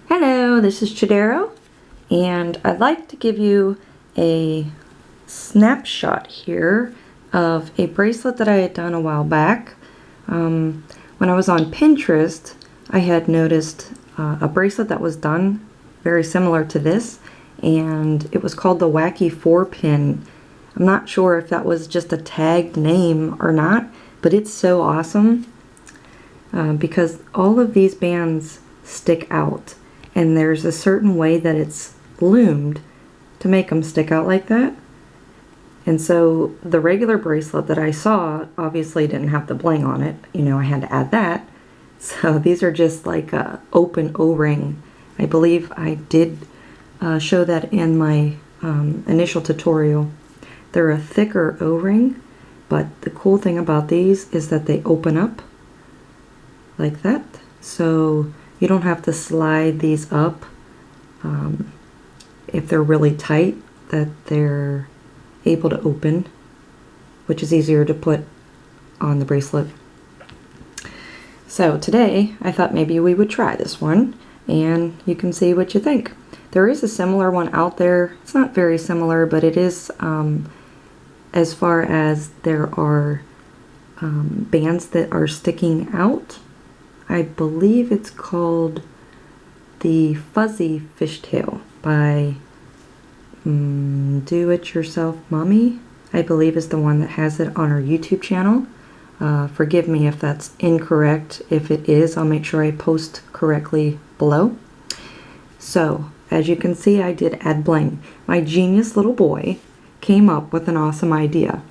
Hello, this is Chidero, and I'd like to give you a snapshot here of a bracelet that I had done a while back. When I was on Pinterest, I had noticed a bracelet that was done very similar to this, and it was called the Wacky 4-pin. I'm not sure if that was just a tagged name or not, but it's so awesome because all of these bands stick out. And there's a certain way that it's loomed to make them stick out like that. And so the regular bracelet that I saw obviously didn't have the bling on it. You know, I had to add that. So these are just like a open O-ring. I believe I did show that in my initial tutorial. They're a thicker O-ring, but the cool thing about these is that they open up like that. So you don't have to slide these up if they're really tight, that they're able to open, which is easier to put on the bracelet. So today I thought maybe we would try this one and you can see what you think. There is a similar one out there. It's not very similar, but it is as far as there are bands that are sticking out. I believe it's called the Fuzzy Fishtail by Do It Yourself Mommy, I believe is the one that has it on her YouTube channel. Forgive me if that's incorrect. If it is, I'll make sure I post correctly below. So, as you can see, I did add bling. My genius little boy came up with an awesome idea.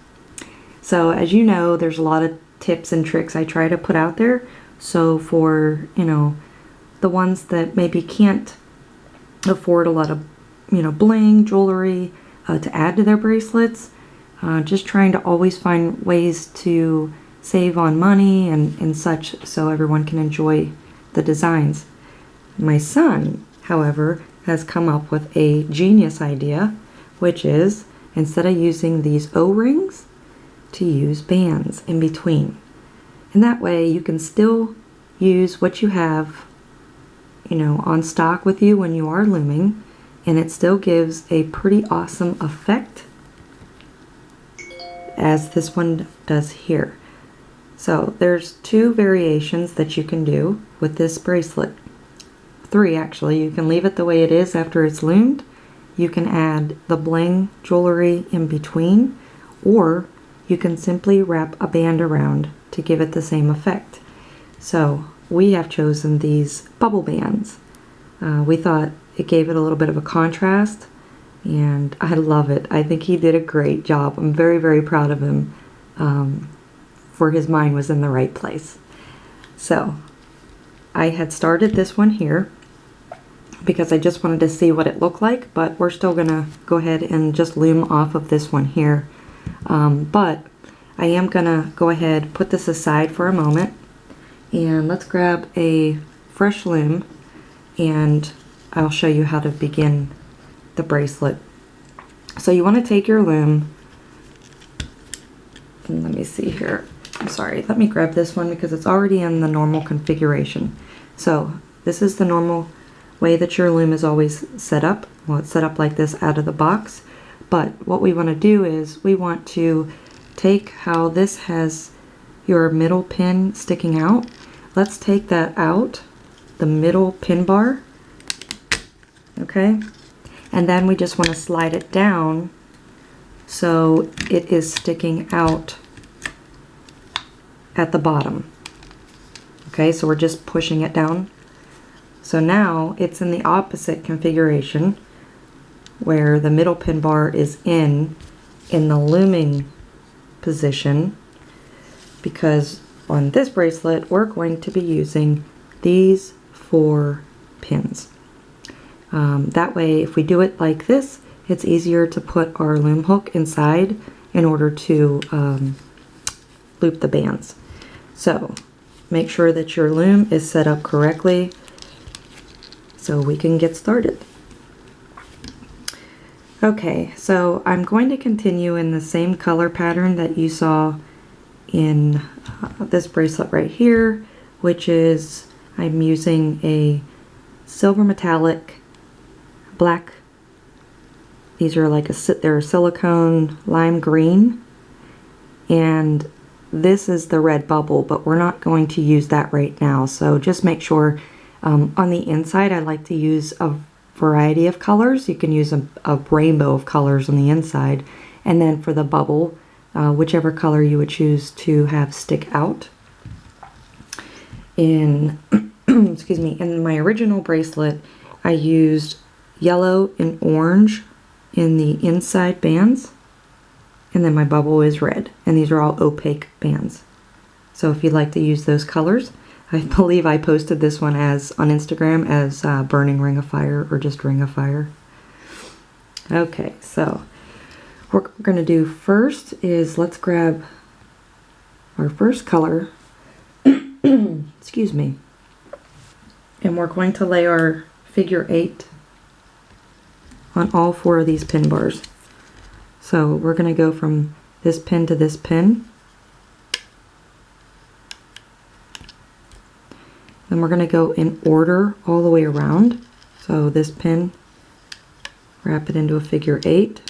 So, as you know, there's a lot of tips and tricks I try to put out there. So for, you know, the ones that maybe can't afford a lot of, you know, bling, jewelry to add to their bracelets, just trying to always find ways to save on money and such so everyone can enjoy the designs. My son, however, has come up with a genius idea, which is instead of using these O-rings, to use bands in between. And that way you can still use what you have, you know, on stock with you when you are looming, and it still gives a pretty awesome effect as this one does here. So there's two variations that you can do with this bracelet. Three actually. You can leave it the way it is after it's loomed. You can add the bling jewelry in between, or you can simply wrap a band around to give it the same effect. So we have chosen these bubble bands. We thought it gave it a little bit of a contrast, and I love it. I think he did a great job. I'm very, very proud of him for his mind was in the right place. So I had started this one here because I just wanted to see what it looked like, but we're still gonna go ahead and just loom off of this one here. But I am gonna go ahead, put this aside for a moment, and let's grab a fresh loom and I'll show you how to begin the bracelet. So you want to take your loom, and let me see here. I'm sorry, let me grab this one because it's already in the normal configuration. So this is the normal way that your loom is always set up. Well, it's set up like this out of the box. But what we want to do is we want to take how this has your middle pin sticking out. Let's take that out, the middle pin bar, okay? And then we just want to slide it down so it is sticking out at the bottom. Okay, so we're just pushing it down. So now it's in the opposite configuration where the middle pin bar is in the looming position, because on this bracelet we're going to be using these 4 pins. That way if we do it like this, it's easier to put our loom hook inside in order to loop the bands. So make sure that your loom is set up correctly so we can get started. Okay, so I'm going to continue in the same color pattern that you saw in this bracelet right here, which is I'm using a silver metallic, black. These are like they're silicone lime green, and this is the red bubble, but we're not going to use that right now. So just make sure on the inside, I like to use a variety of colors. You can use a rainbow of colors on the inside, and then for the bubble, whichever color you would choose to have stick out. In excuse me, in my original bracelet, I used yellow and orange in the inside bands, and then my bubble is red, and these are all opaque bands. So if you'd like to use those colors, I believe I posted this one as on Instagram as Burning Ring of Fire or just Ring of Fire. Okay, so what we're going to do first is let's grab our first color, excuse me, and we're going to lay our figure 8 on all 4 of these pin bars. So we're going to go from this pin to this pin. Then we're going to go in order all the way around. So this pin, wrap it into a figure 8.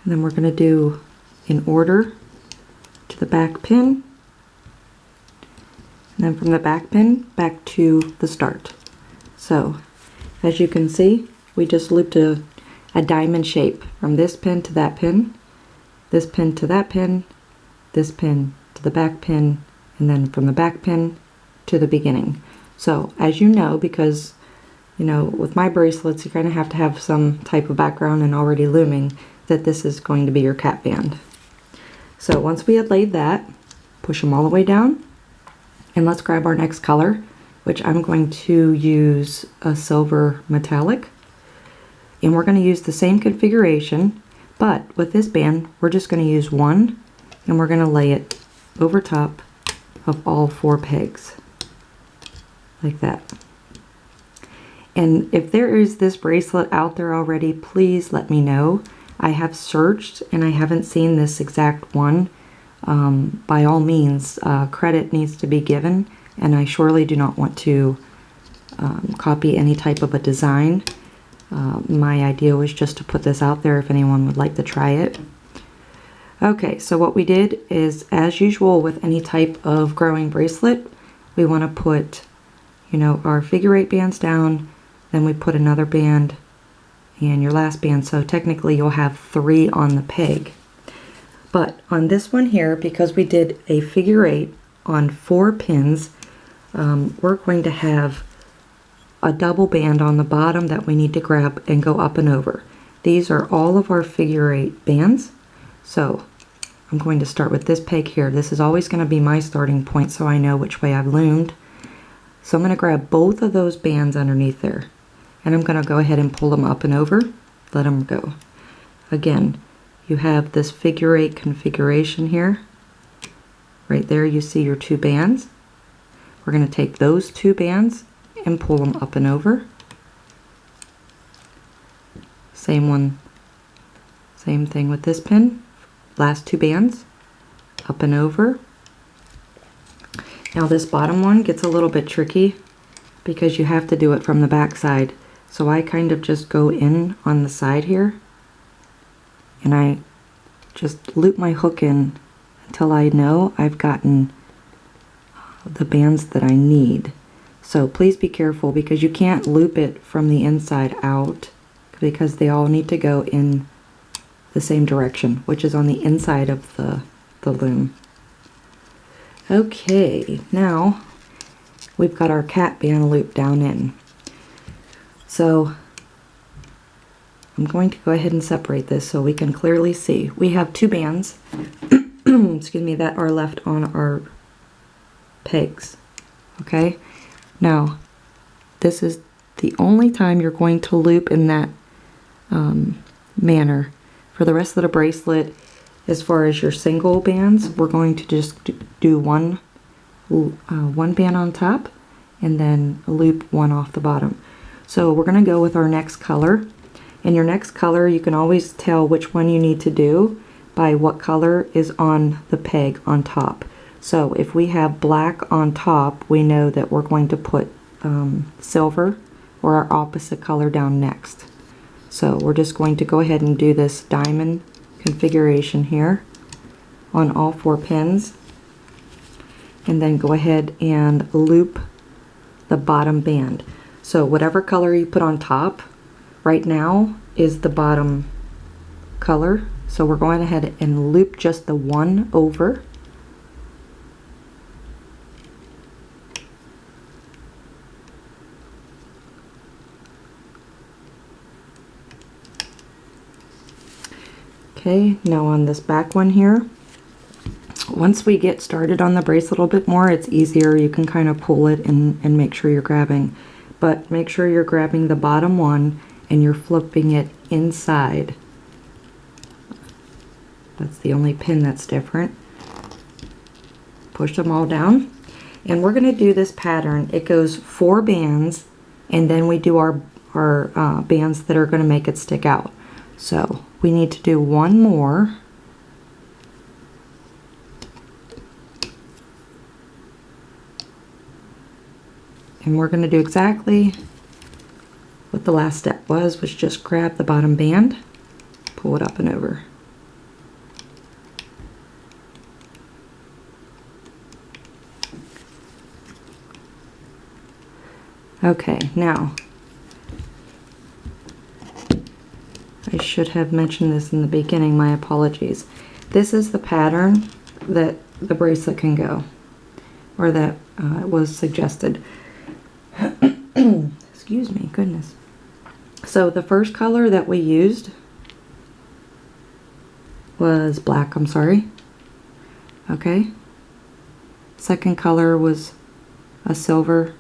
And then we're going to do in order to the back pin. And then from the back pin back to the start. So as you can see, we just looped a diamond shape from this pin to that pin, this pin to that pin, this pin to the back pin, and then from the back pin to the beginning. So as you know, because you know with my bracelets you kind of have to have some type of background and already looming, that this is going to be your cap band. So once we had laid that, push them all the way down, and let's grab our next color, which I'm going to use a silver metallic. And we're going to use the same configuration, but with this band, we're just going to use one, and we're going to lay it over top of all 4 pegs, like that. And if there is this bracelet out there already, please let me know. I have searched and I haven't seen this exact one. By all means, credit needs to be given, and I surely do not want to copy any type of a design. My idea was just to put this out there if anyone would like to try it. Okay, so what we did is, as usual with any type of growing bracelet, we want to put, you know, our figure 8 bands down, then we put another band and your last band, so technically you'll have 3 on the peg. But on this one here, because we did a figure 8 on 4 pins, we're going to have a double band on the bottom that we need to grab and go up and over. These are all of our figure 8 bands. So I'm going to start with this peg here. This is always going to be my starting point so I know which way I've loomed. So I'm going to grab both of those bands underneath there, and I'm going to go ahead and pull them up and over, let them go. Again, you have this figure 8 configuration here. Right there you see your 2 bands. We're going to take those 2 bands and pull them up and over. Same thing with this pin. Last 2 bands, up and over. Now this bottom one gets a little bit tricky because you have to do it from the back side. So I kind of just go in on the side here, and I just loop my hook in until I know I've gotten the bands that I need. So please be careful, because you can't loop it from the inside out, because they all need to go in the same direction, which is on the inside of the loom. Okay, now we've got our cap band loop down in. So I'm going to go ahead and separate this so we can clearly see. We have 2 bands excuse me, that are left on our pegs. Okay, now this is the only time you're going to loop in that manner. For the rest of the bracelet, as far as your single bands, we're going to just do one band on top and then loop 1 off the bottom. So we're going to go with our next color. And your next color, you can always tell which one you need to do by what color is on the peg on top. So if we have black on top, we know that we're going to put silver or our opposite color down next. So we're just going to go ahead and do this diamond configuration here on all 4 pins, and then go ahead and loop the bottom band. So whatever color you put on top right now is the bottom color. So we're going ahead and loop just the one over. Okay, now on this back one here, once we get started on the bracelet a little bit more, it's easier. You can kind of pull it and make sure you're grabbing. But make sure you're grabbing the bottom one and you're flipping it inside. That's the only pin that's different. Push them all down. And we're going to do this pattern. It goes 4 bands, and then we do our bands that are going to make it stick out. So we need to do one more. And we're going to do exactly what the last step was, which just grab the bottom band, pull it up and over. Okay, now I should have mentioned this in the beginning, my apologies. This is the pattern that the bracelet can go, or that was suggested. Excuse me, goodness. So the first color that we used was black, I'm sorry. Okay. Second color was a silver.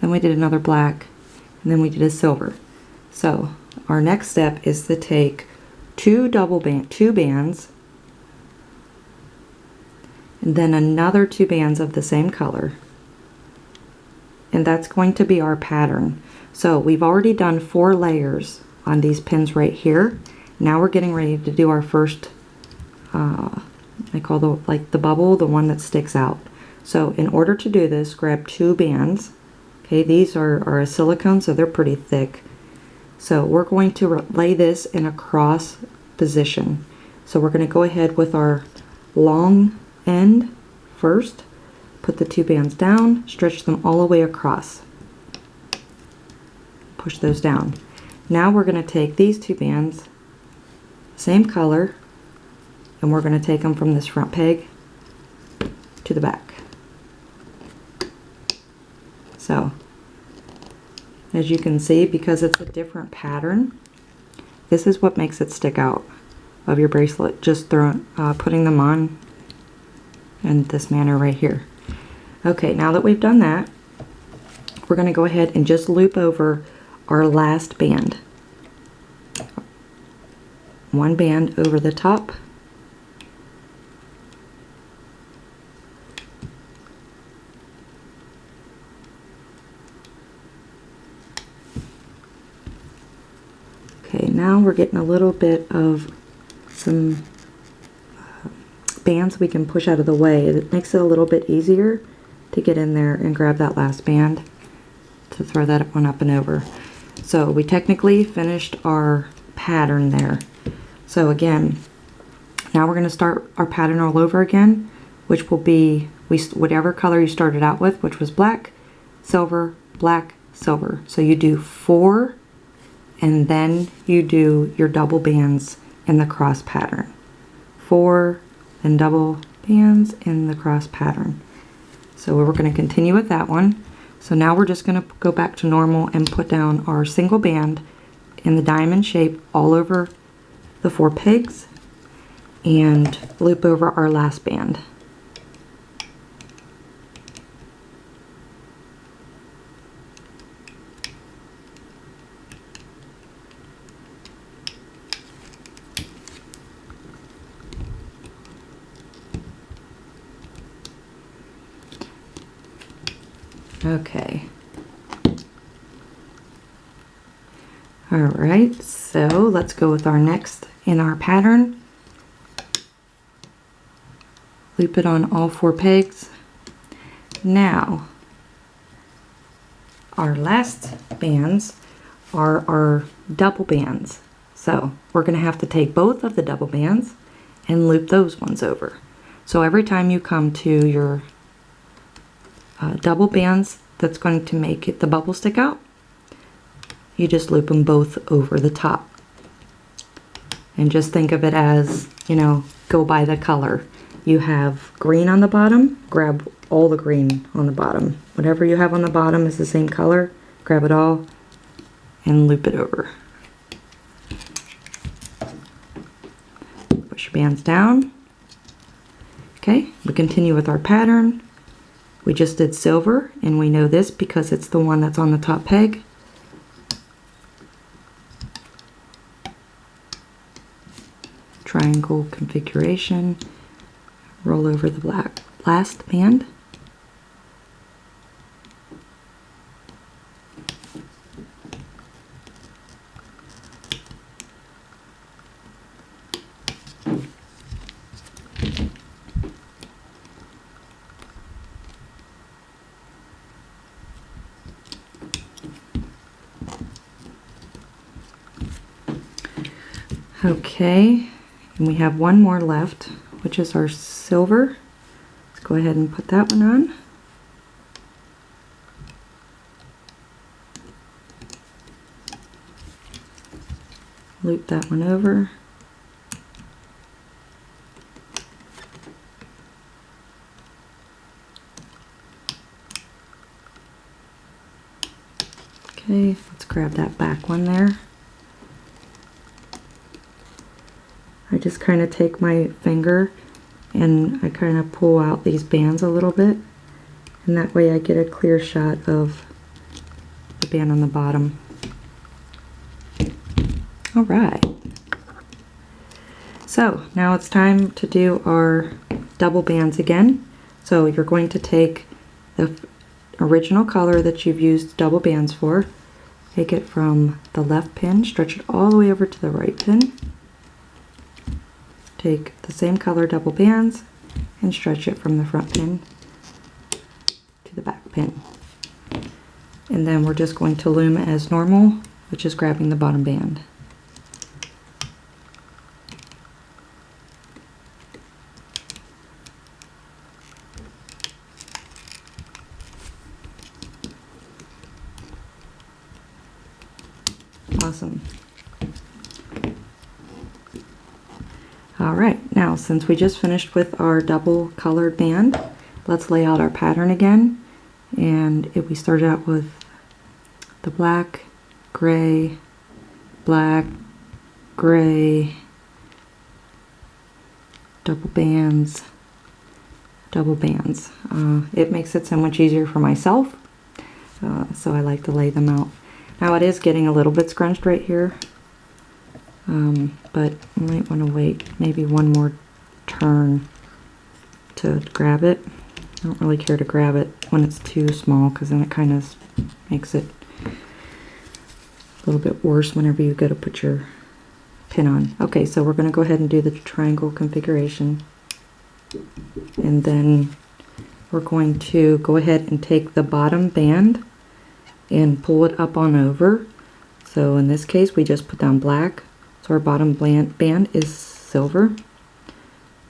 Then we did another black, and then we did a silver. So our next step is to take two bands, and then another 2 bands of the same color. And that's going to be our pattern. So we've already done 4 layers on these pins right here. Now we're getting ready to do our first, I call the bubble, the one that sticks out. So in order to do this, grab 2 bands. Okay, these are a silicone, so they're pretty thick. So we're going to lay this in a cross position. So we're going to go ahead with our long end first. Put the 2 bands down, stretch them all the way across. Push those down. Now we're going to take these 2 bands, same color, and we're going to take them from this front peg to the back. So, as you can see, because it's a different pattern, this is what makes it stick out of your bracelet. Just putting them on in this manner right here. Okay, now that we've done that, we're going to go ahead and just loop over our last band. 1 band over the top. Okay, now we're getting a little bit of some bands we can push out of the way. It makes it a little bit easier to get in there and grab that last band to throw that one up and over. So we technically finished our pattern there. So again, now we're going to start our pattern all over again, which will be whatever color you started out with, which was black, silver, black, silver. So you do 4, and then you do your double bands in the cross pattern. 4, then double bands in the cross pattern. So we're going to continue with that one. So now we're just going to go back to normal and put down our single band in the diamond shape all over the 4 pegs and loop over our last band. Okay. Alright, so let's go with our next in our pattern. loop it on all 4 pegs. Now, our last bands are our double bands. So we're going to have to take both of the double bands and loop those ones over. So every time you come to your double bands that's going to make the bubble stick out, you just loop them both over the top. And just think of it as, you know, go by the color. You have green on the bottom, grab all the green on the bottom. Whatever you have on the bottom is the same color, grab it all and loop it over. Push your bands down. Okay, we continue with our pattern. We just did silver, and we know this because it's the one that's on the top peg. Triangle configuration. Roll over the black last band. Okay, and we have one more left, which is our silver. Let's go ahead and put that one on. Loop that one over. Okay, let's grab that back one there. I just kind of take my finger and I kind of pull out these bands a little bit, and that way I get a clear shot of the band on the bottom. Alright, so now it's time to do our double bands again. So you're going to take the original color that you've used double bands for, take it from the left pin, stretch it all the way over to the right pin. Take the same color double bands and stretch it from the front pin to the back pin. And then we're just going to loom as normal, which is grabbing the bottom band. Awesome. Alright, now since we just finished with our double colored band, let's lay out our pattern again. And if we started out with the black, gray, black, gray, double bands, double bands. It makes it so much easier for myself, so I like to lay them out. Now it is getting a little bit scrunched right here. But you might want to wait maybe one more turn to grab it. I don't really care to grab it when it's too small, because then it kind of makes it a little bit worse whenever you go to put your pin on. Okay, so we're going to go ahead and do the triangle configuration, and then we're going to go ahead and take the bottom band and pull it up on over. So in this case we just put down black. So our bottom band is silver.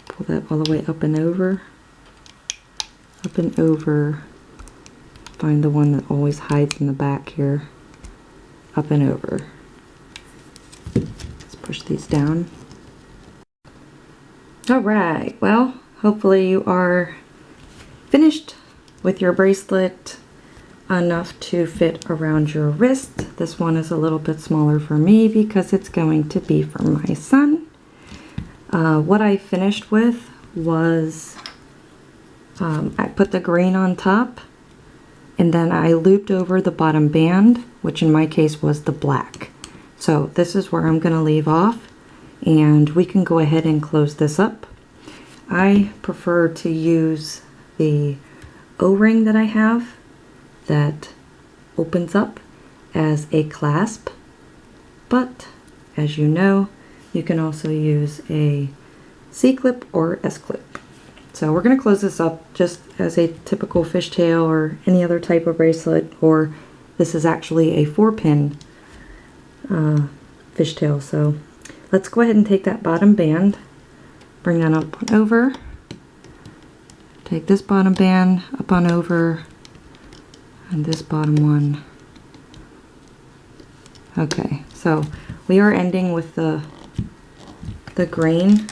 Pull that all the way up and over. Up and over. Find the one that always hides in the back here. Up and over. Let's push these down. Alright, well, hopefully you are finished with your bracelet enough to fit around your wrist. This one is a little bit smaller for me because it's going to be for my son. What I finished with was I put the green on top, and then I looped over the bottom band, which in my case was the black. So this is where I'm going to leave off, and we can go ahead and close this up. I prefer to use the O-ring that I have that opens up as a clasp, but as you know, you can also use a C-clip or S-clip. So we're going to close this up just as a typical fishtail or any other type of bracelet, or this is actually a 4-pin fishtail. So let's go ahead and take that bottom band, bring that up and over, take this bottom band up on over, and this bottom one. Okay, so we are ending with the grain.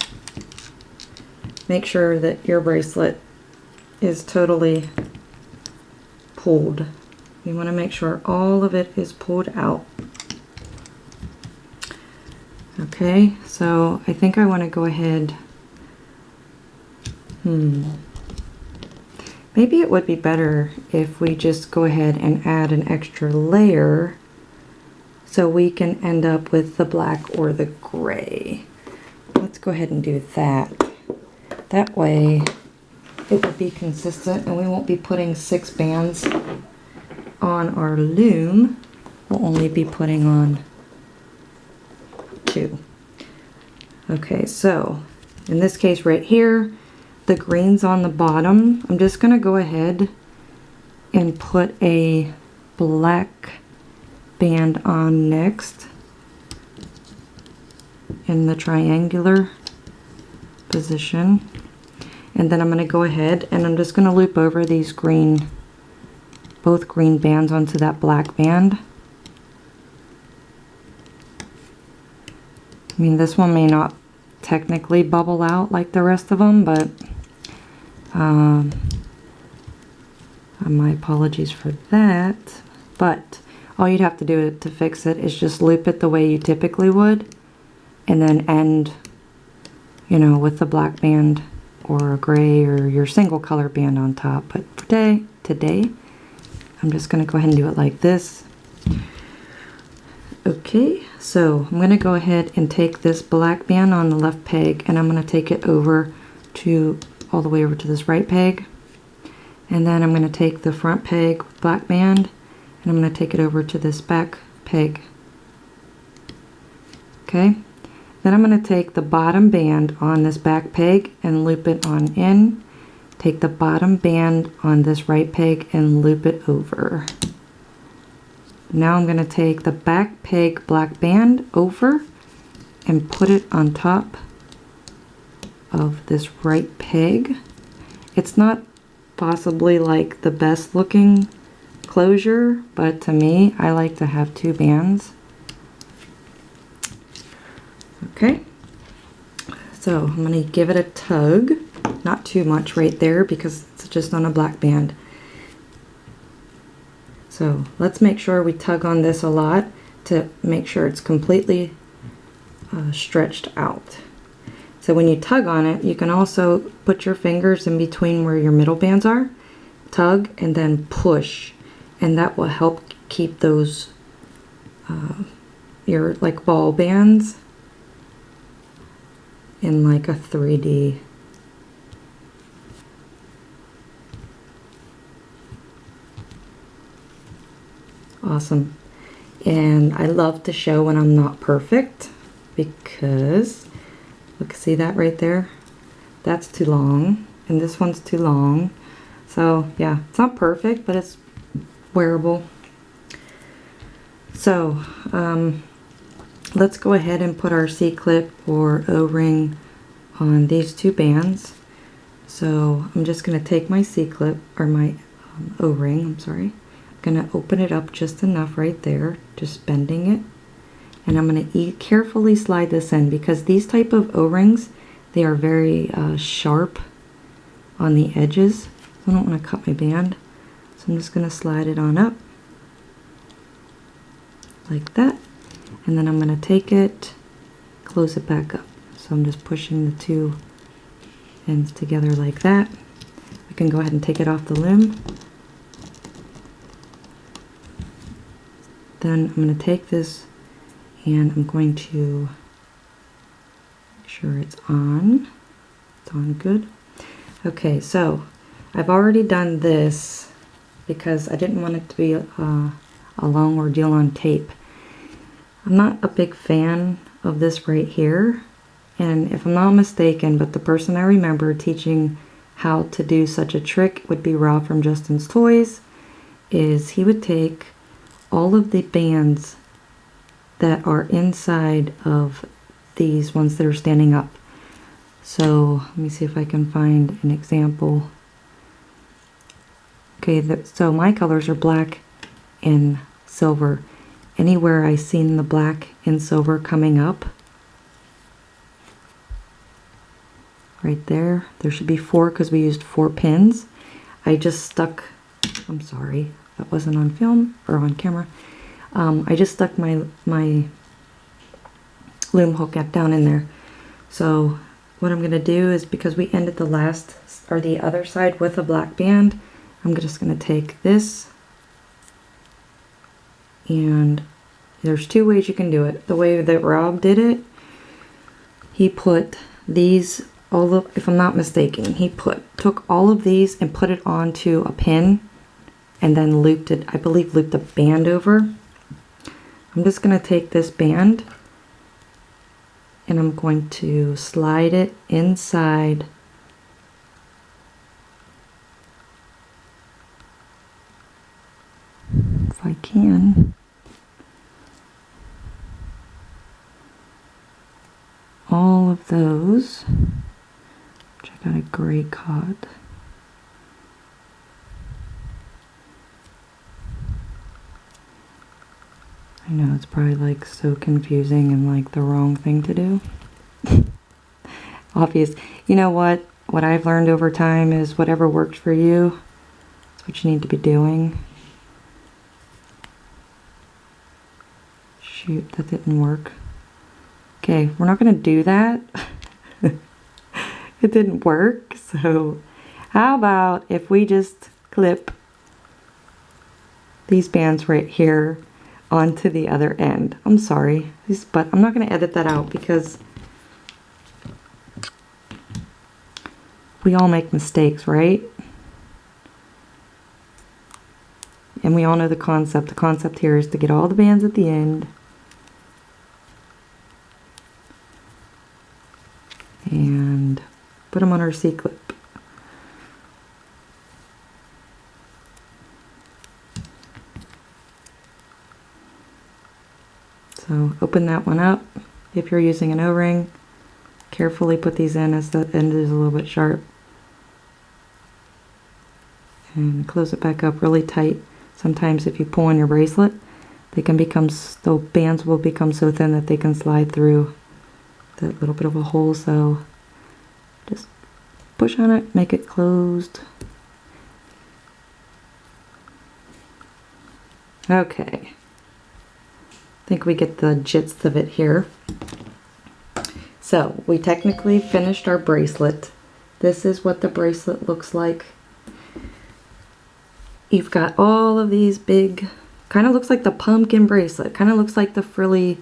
Make sure that your bracelet is totally pulled. You want to make sure all of it is pulled out. Okay, so I think I want to go ahead. Maybe it would be better if we just go ahead and add an extra layer so we can end up with the black or the gray. Let's go ahead and do that. That way it will be consistent and we won't be putting 6 bands on our loom. We'll only be putting on 2. Okay, so in this case right here, the green's on the bottom. I'm just gonna go ahead and put a black band on next in the triangular position, and then I'm going to go ahead and I'm just going to loop over these both green bands onto that black band. I mean, this one may not technically bubble out like the rest of them, but my apologies for that. But all you'd have to do to fix it is just loop it the way you typically would, and then end, you know, with the black band or a gray or your single color band on top. But for today, I'm just going to go ahead and do it like this. Okay, so I'm going to go ahead and take this black band on the left peg, and I'm going to take it over to all the way over to this right peg, and then I'm going to take the front peg with black band, and I'm going to take it over to this back peg. Okay, then I'm going to take the bottom band on this back peg and loop it on in, take the bottom band on this right peg and loop it over. Now I'm going to take the back peg black band over and put it on top of this right peg. It's not possibly like the best looking closure, but to me, I like to have 2 bands. Okay, so I'm going to give it a tug, not too much right there because it's just on a black band. So let's make sure we tug on this a lot to make sure it's completely stretched out. So when you tug on it, you can also put your fingers in between where your middle bands are, tug and then push, and that will help keep those your like ball bands in like a 3D. Awesome. And I love to show when I'm not perfect, because look, see that right there? That's too long, and this one's too long. So yeah, it's not perfect, but it's wearable. So let's go ahead and put our C-clip or O-ring on these 2 bands. So I'm just going to take my C-clip, or my O-ring, I'm sorry. I'm going to open it up just enough right there, just bending it. And I'm going to carefully slide this in, because these type of O-rings, they are very sharp on the edges. So I don't want to cut my band. So I'm just going to slide it on up like that. And then I'm going to take it, close it back up. So I'm just pushing the 2 ends together like that. I can go ahead and take it off the loom. Then I'm going to take this and I'm going to make sure it's on. It's on good. Okay, so I've already done this because I didn't want it to be a long ordeal on tape. I'm not a big fan of this right here, and if I'm not mistaken, but the person I remember teaching how to do such a trick would be Rob from Justin's Toys, is he would take all of the bands that are inside of these ones that are standing up. So let me see if I can find an example. Okay, so my colors are black and silver. Anywhere I seen the black and silver coming up, right there, there should be 4 because we used 4 pins. I just stuck, I'm sorry, that wasn't on film or on camera. I just stuck my loom hook down in there. So what I'm going to do is, because we ended the last or the other side with a black band, I'm just going to take this, and there's 2 ways you can do it. The way that Rob did it, he put these if I'm not mistaken, he took all of these and put it onto a pin and then looped it, I believe looped the band over. I'm just going to take this band and I'm going to slide it inside if I can. All of those, which I got a gray cod. I know it's probably like so confusing and like the wrong thing to do. Obvious. You know what? What I've learned over time is whatever works for you, that's what you need to be doing. Shoot, that didn't work. Okay, we're not going to do that. It didn't work, so how about if we just clip these bands right here onto the other end. I'm sorry, but I'm not going to edit that out because we all make mistakes, right? And we all know the concept. The concept here is to get all the bands at the end and put them on our C-clip. So open that one up. If you're using an O-ring, carefully put these in as the end is a little bit sharp. And close it back up really tight. Sometimes if you pull on your bracelet, they can become, the bands will become so thin that they can slide through that little bit of a hole. So just push on it, make it closed. Okay. I think we get the gist of it here. So we technically finished our bracelet. This is what the bracelet looks like. You've got all of these big, kind of looks like the pumpkin bracelet, kind of looks like the frilly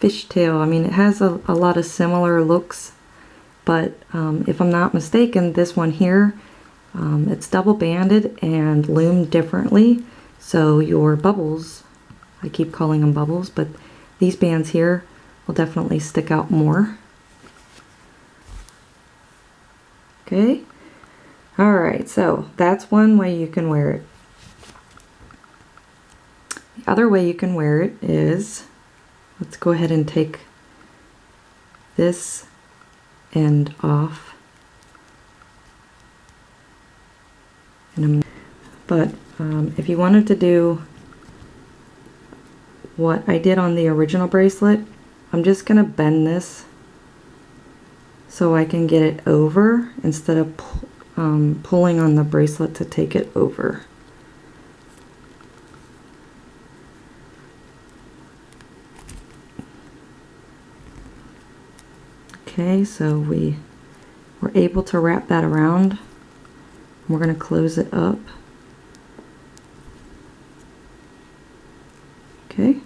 fishtail. I mean, it has a lot of similar looks, but if I'm not mistaken, this one here, it's double banded and loomed differently. So your bubbles, I keep calling them bubbles, but these bands here will definitely stick out more. Okay. All right, so that's one way you can wear it. The other way you can wear it is, let's go ahead and take this end off. But if you wanted to do what I did on the original bracelet, I'm just going to bend this so I can get it over instead of pulling on the bracelet to take it over. Okay, so we were able to wrap that around. We're going to close it up. Okay,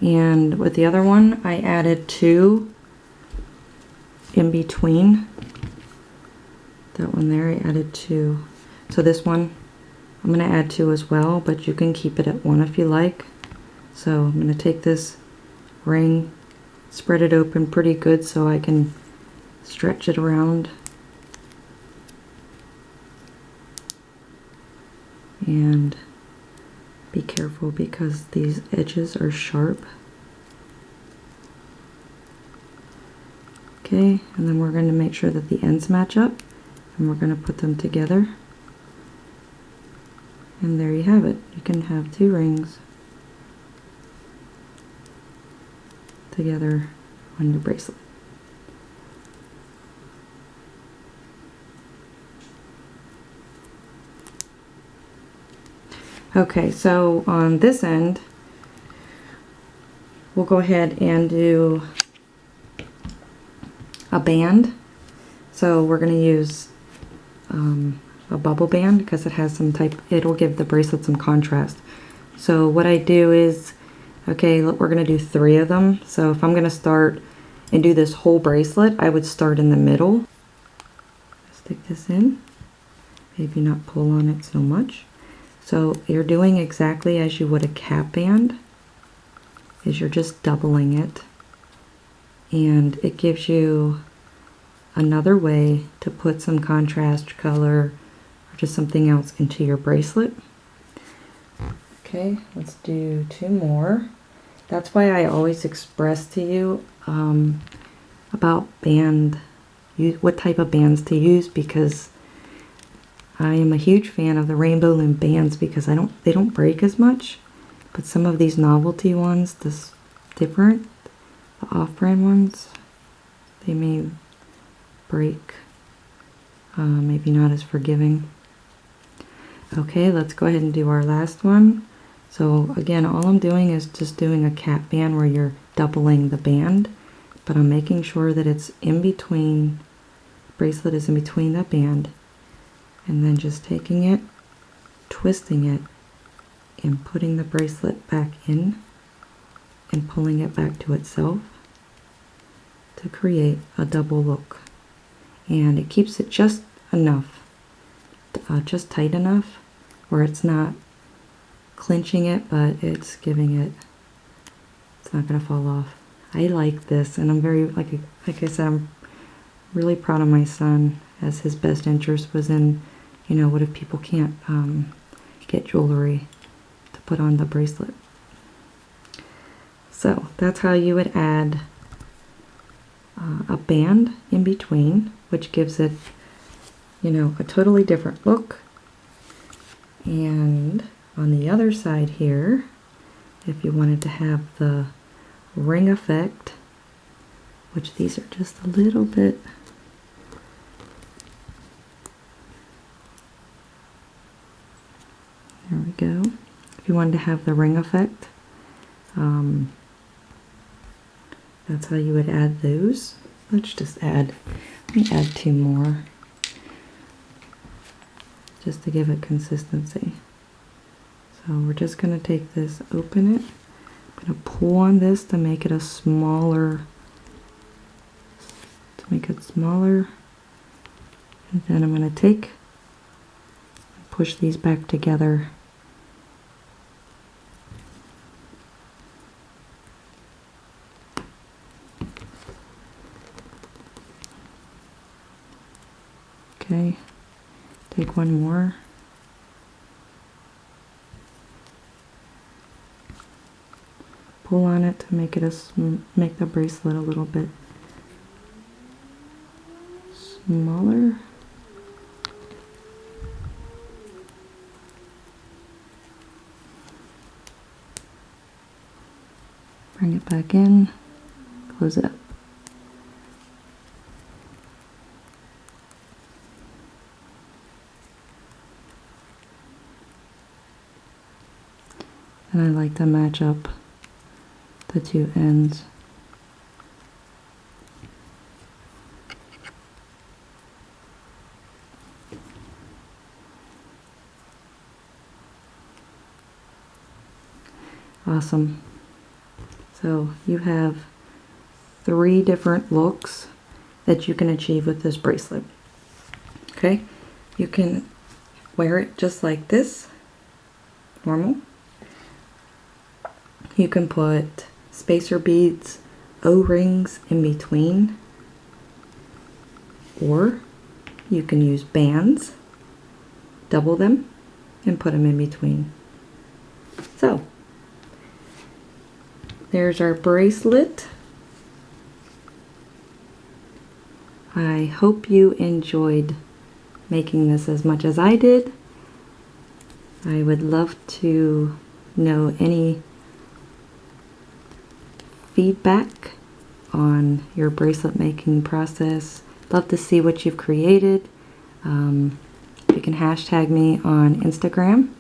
and with the other one, I added 2 in between. That one there, I added 2. So this one, I'm going to add 2 as well, but you can keep it at 1 if you like. So I'm going to take this ring, spread it open pretty good so I can stretch it around. And be careful because these edges are sharp. Okay, and then we're going to make sure that the ends match up, and we're going to put them together. And there you have it. You can have two rings together on your bracelet. Okay, so on this end, we'll go ahead and do a band. So we're going to use a bubble band because it has some type, it'll give the bracelet some contrast. So what I do is, okay, we're going to do 3 of them. So if I'm going to start and do this whole bracelet, I would start in the middle. Stick this in, maybe not pull on it so much. So you're doing exactly as you would a cap band, is you're just doubling it, and it gives you another way to put some contrast color or just something else into your bracelet. Okay, let's do 2 more. That's why I always express to you about what type of bands to use, because I am a huge fan of the rainbow loom bands because they don't break as much, but some of these novelty ones, this different, the off-brand ones, they may break, maybe not as forgiving. Okay, let's go ahead and do our last one. So again, all I'm doing is just doing a cap band where you're doubling the band, but I'm making sure that it's in between, bracelet is in between that band, and then just taking it, twisting it, and putting the bracelet back in and pulling it back to itself to create a double look. And it keeps it just enough, just tight enough where it's not clinching it, but it's giving it, it's not going to fall off. I like this, and I'm very, like I said, I'm really proud of my son, as his best interest was in, you know, what if people can't get jewelry to put on the bracelet. So that's how you would add a band in between, which gives it, you know, a totally different look. And on the other side here, if you wanted to have the ring effect, which these are just a little bit, there we go. If you wanted to have the ring effect, that's how you would add those. Let's just let me add 2 more, just to give it consistency. So we're just going to take this, open it, I'm going to pull on this to make it a smaller, and then I'm going to take, push these back together. Okay, take 1 more. Pull on it to make it make the bracelet a little bit smaller. Bring it back in, close it up. And I like to match up the 2 ends. Awesome. So you have 3 different looks that you can achieve with this bracelet. Okay, you can wear it just like this, normal. You can put spacer beads, O-rings in between, or you can use bands, double them, and put them in between. So there's our bracelet. I hope you enjoyed making this as much as I did. I would love to know any feedback on your bracelet making process. Love to see what you've created. You can hashtag me on Instagram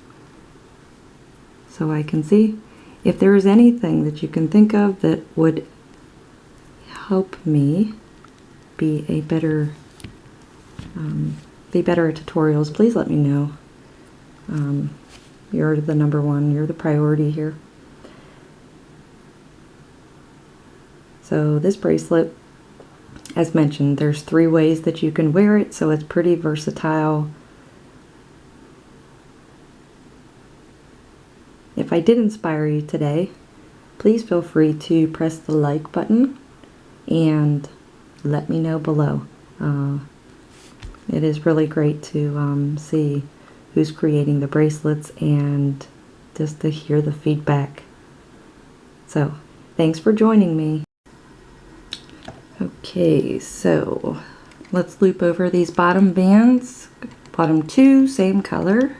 so I can see. If there is anything that you can think of that would help me be better at tutorials, please let me know. You're the number one, you're the priority here. So this bracelet, as mentioned, there's 3 ways that you can wear it, so it's pretty versatile. If I did inspire you today, please feel free to press the like button and let me know below. It is really great to see who's creating the bracelets and just to hear the feedback. So, thanks for joining me. Okay, so let's loop over these bottom bands. Bottom 2, same color.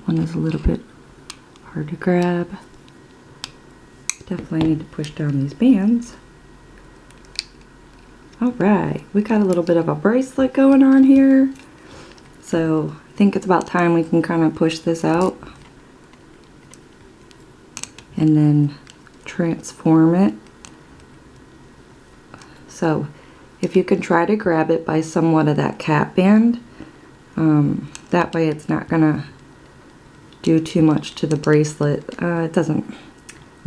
One is a little bit hard to grab. Definitely need to push down these bands. Alright, we got a little bit of a bracelet going on here. So I think it's about time we can kind of push this out and then transform it. So if you can try to grab it by somewhat of that cap band, that way it's not gonna do too much to the bracelet. It doesn't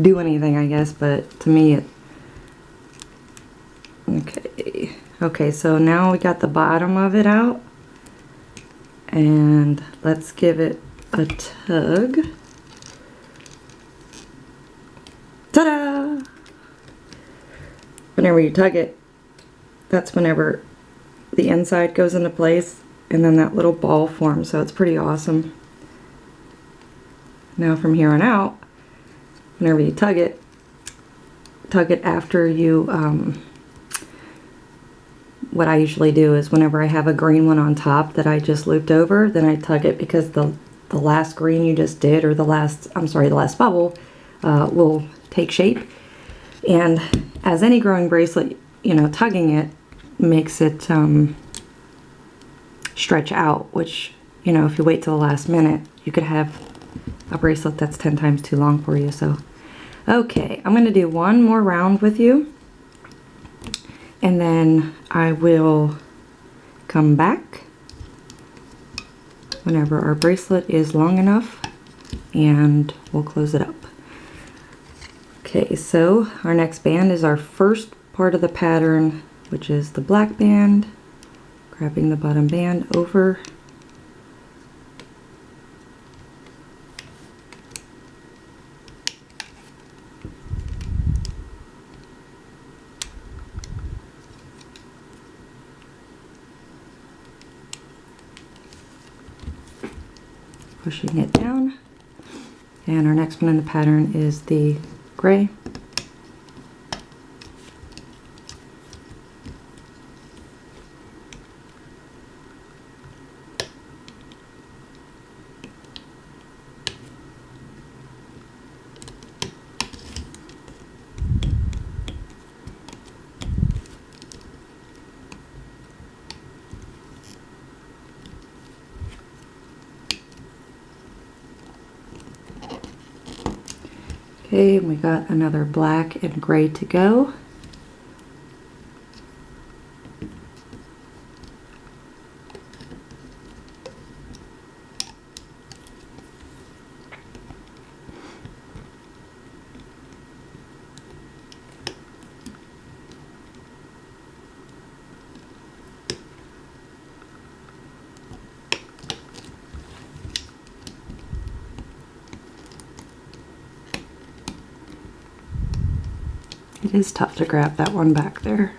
do anything, I guess, but to me it... Okay, so now we got the bottom of it out, and let's give it a tug. Ta-da! Whenever you tug it, that's whenever the inside goes into place, and then that little ball forms, so it's pretty awesome. Now from here on out, whenever you tug it after you, what I usually do is whenever I have a green one on top that I just looped over, then I tug it because the last green you just did, or the last bubble, will take shape. And as any growing bracelet, you know, tugging it makes it stretch out, which, you know, if you wait till the last minute, you could have a bracelet that's 10 times too long for you. So okay, I'm going to do one more round with you, and then I will come back whenever our bracelet is long enough and we'll close it up. Okay, so our next band is our first part of the pattern, which is the black band. Grabbing the bottom band over, pushing it down, and our next one in the pattern is the gray. Okay, and we got another black and gray to go. It is tough to grab that one back there.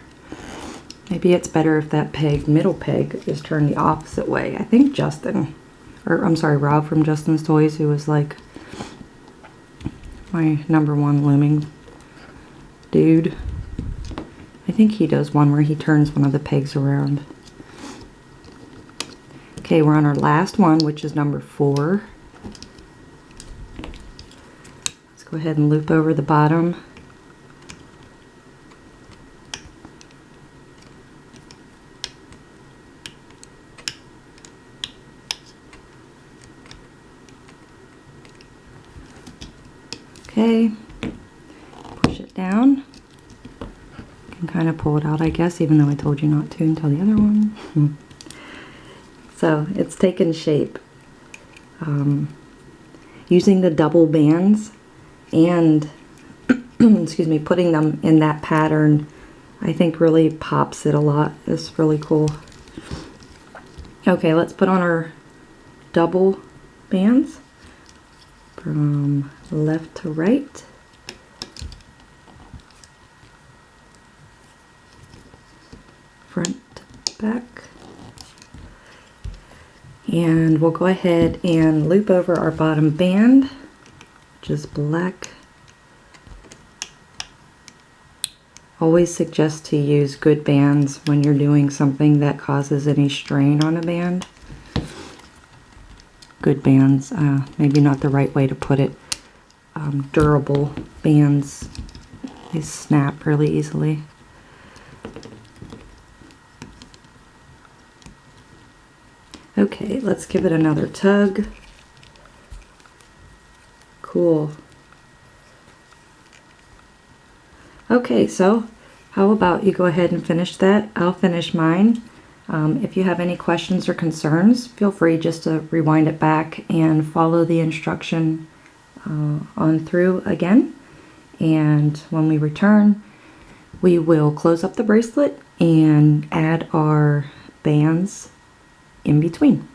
Maybe it's better if that peg, middle peg, is turned the opposite way. I think Justin, or I'm sorry, Rob from Justin's Toys, who was like my #1 looming dude. I think he does one where he turns one of the pegs around. Okay, we're on our last one, which is number 4. Let's go ahead and loop over the bottom. Okay, push it down. You can kind of pull it out, I guess, even though I told you not to until the other one. So it's taken shape. Using the double bands and excuse me, putting them in that pattern, I think really pops it a lot. It's really cool. Okay, let's put on our double bands from left to right. Front to back. And we'll go ahead and loop over our bottom band, which is black. Always suggest to use good bands when you're doing something that causes any strain on a band. Good bands, maybe not the right way to put it. Durable bands, they snap really easily. Okay, let's give it another tug. Cool. Okay, so how about you go ahead and finish that? I'll finish mine. If you have any questions or concerns, feel free just to rewind it back and follow the instruction on through again. And when we return, we will close up the bracelet and add our bands in between.